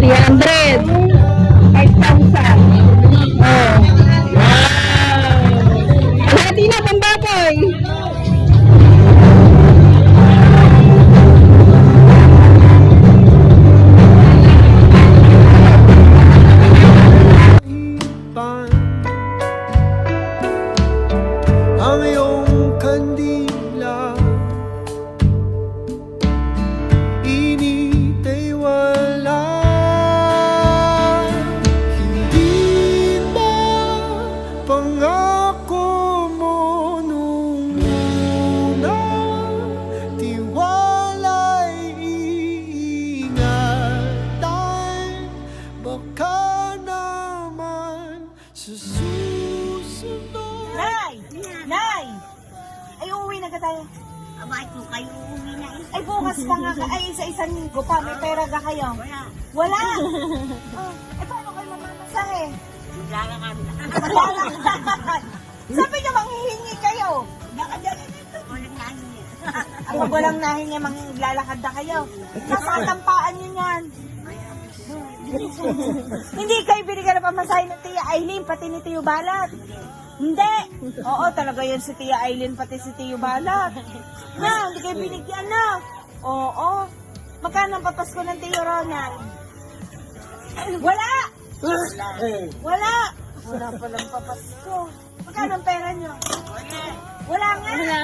300. 5,000. Oh. Hati na, pambaboy. Ang iyong kandila, init ay wala. Hindi ba pangako mo nung una, tiwala'y iingatan, baka naman sa susunod. Nay! Nay! Ay, uuwi na ka tayo. Abay ko kayo uuwi na Ay, bukas pa nga ka. Ay, isa-isang linggo pa. May pera ka kayo. Wala. Wala! Oh, eh, paano kayo mamamasahe? Maglalakad na. Maglalakad. Sabi niyo, manghihingi kayo. Nakadala dito. Walang nahingi. Ang pag walang nahingi, manglalakad na kayo. Nasa tampaan niyo yan. Hindi kayo binigyan na pamasahe ng Tia Aileen, pati ni Tiyo Balat. Hindi. Oo, talaga yan si Tia Aileen, pati si Tiyo Balat. Na, hindi kayo binigyan na. Oo. Magkano ang papasko ng Tiyo Ronald? Wala! Wala! Wala palang papasko. Magkano ang pera nyo? Wala nga.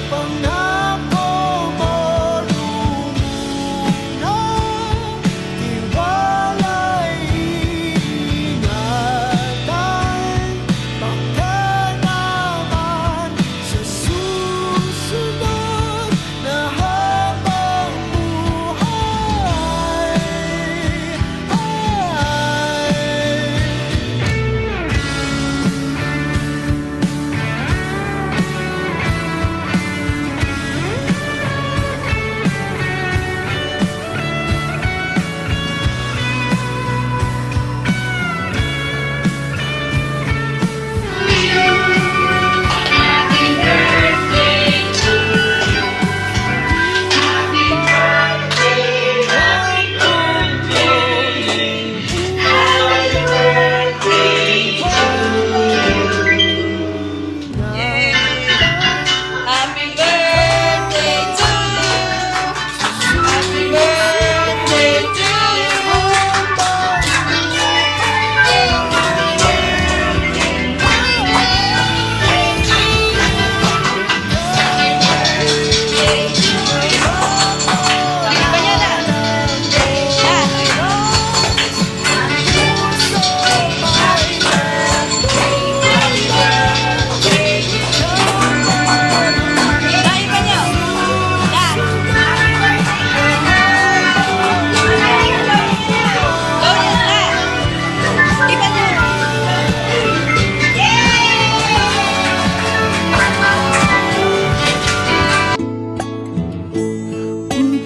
Pangako mo nung una, tiwala'y iingatan, baka naman sa susunod na habang buhay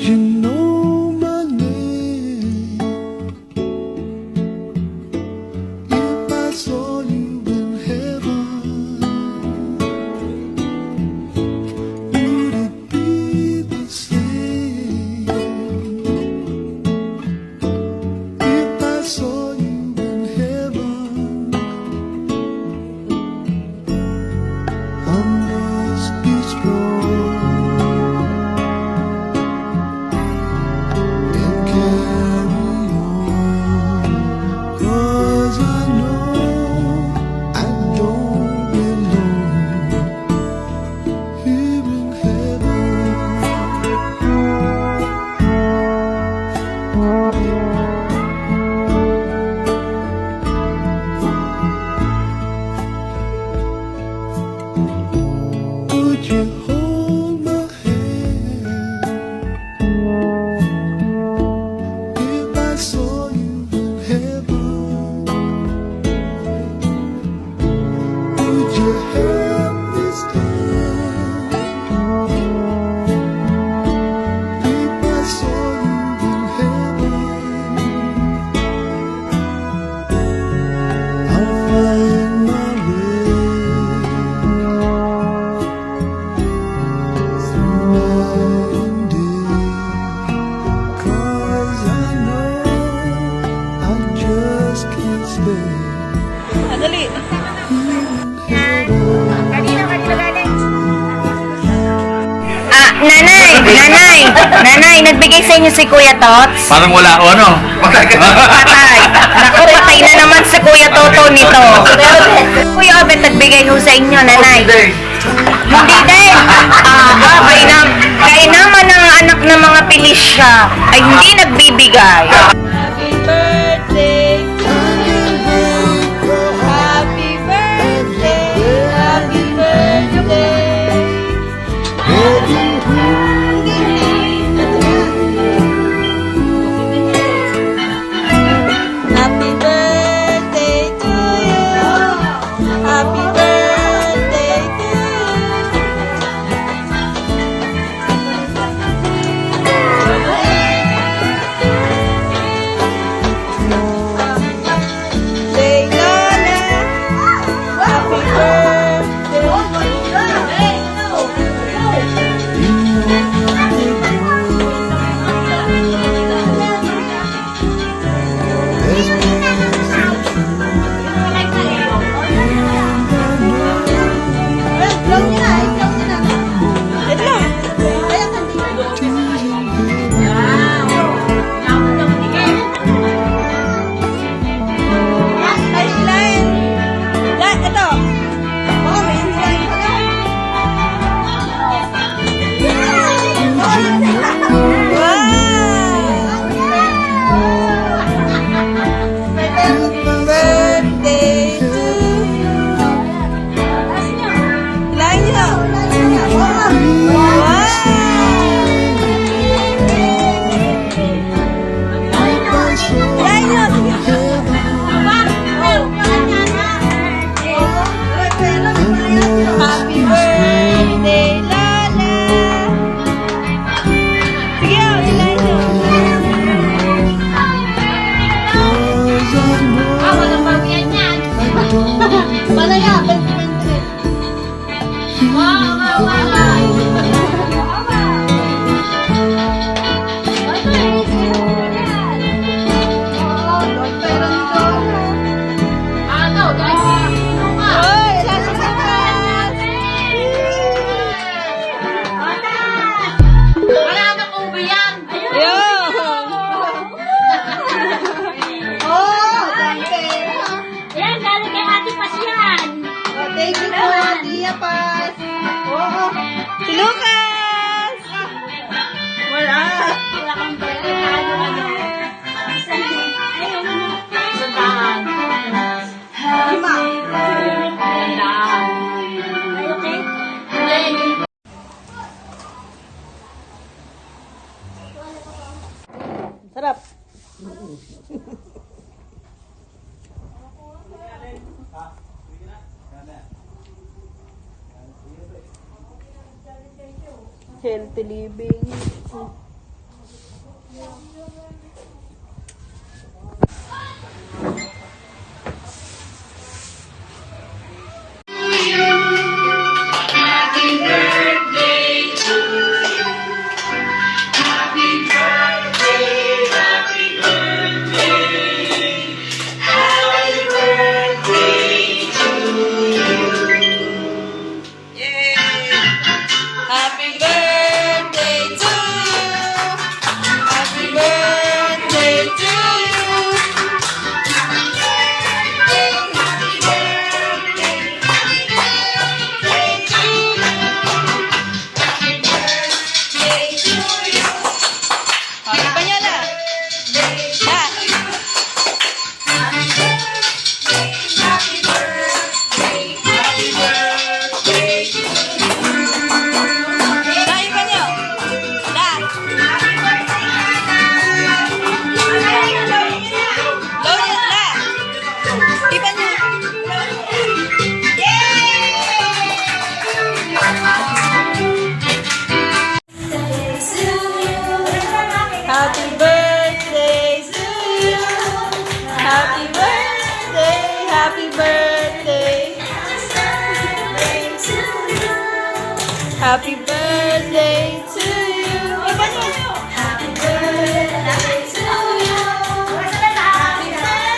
you know my name? If I saw you in heaven, would it be the same? If I saw you in heaven, on this beach floor, and carry on, 'cause I know I don't belong here in heaven. just can't stay. Dali. Kanina galing. Nanay, nagbigay sa inyo si Kuya Tots? Parang wala o ano? Patay. Naku, patay na naman si Kuya Toto nito. Kuya Obet, nagbigay ho sa inyo, nanay. Hindi din. Kaya naman ang anak ng mga pilisya ay hindi nagbibigay. Happy birthday to you. Happy birthday. Happy birthday. Happy birthday to you. Happy birthday to you. Say Lola. Happy birthday to you. Hilahin niyo. Wow! Hilahin niyo. Happy birthday, Lola. Sige, hilahin niyo. Hoy, hilahin niyo. Yan, galing kay Ate Pas yan. Thank you po, Tia Paz. Oo. Si Lucas! Wala. Wala kang pera. Ano? Ayaw mo. Sundahan. Lima. Sundahan. Okay? Hindi. Sarap. Healthy living. Happy birthday to you. Happy birthday to you. Happy pa niya na. Dahil pa niyo. Lola na. Iba niyo. Happy birthday to you. Happy birthday. Happy birthday. Happy birthday to you. Iba niyo. Happy birthday to you. Happy birthday.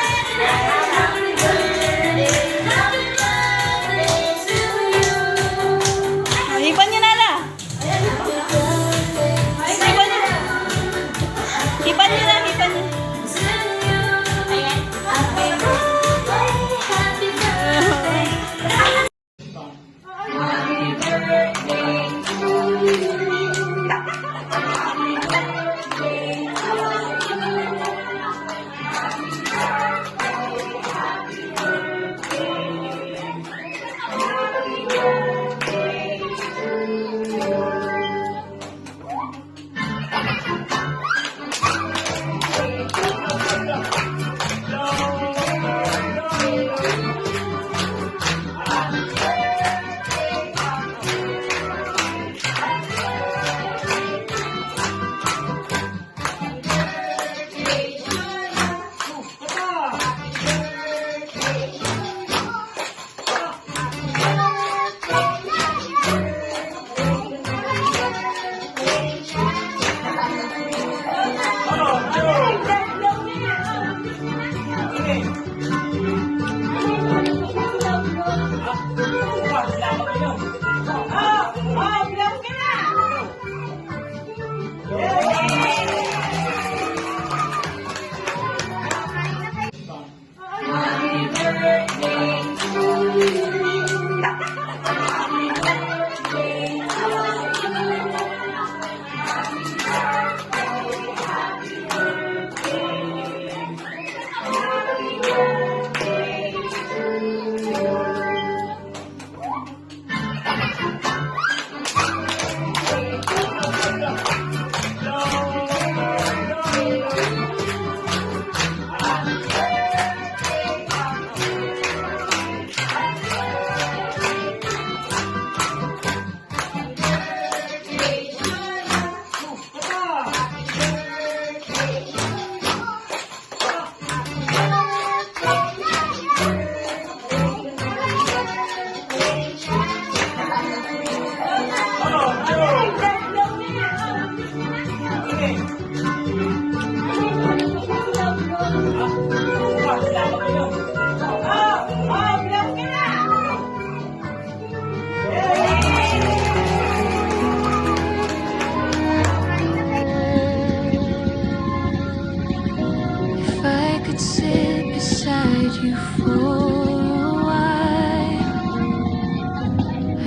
If I could sit beside you for a while,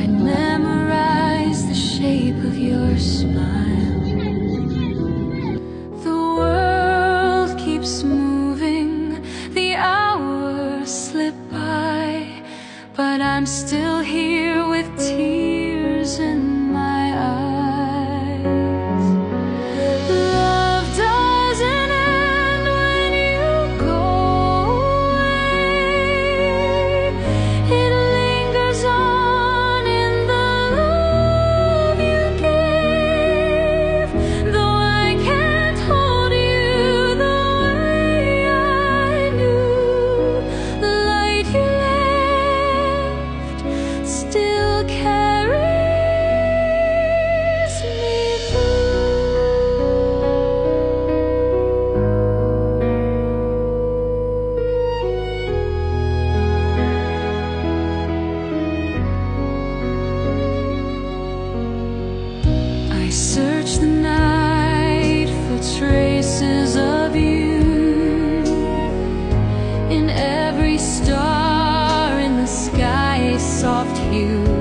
I'd memorize the shape of your smile. The world keeps moving, the hours slip by, but I'm still here with tears in my eyes. Love doesn't end when you go away. It lingers on in the love you gave. Though I can't hold you the way I knew, the light you left still carries me through. I search the night for traces of you in every star in the sky, soft hue.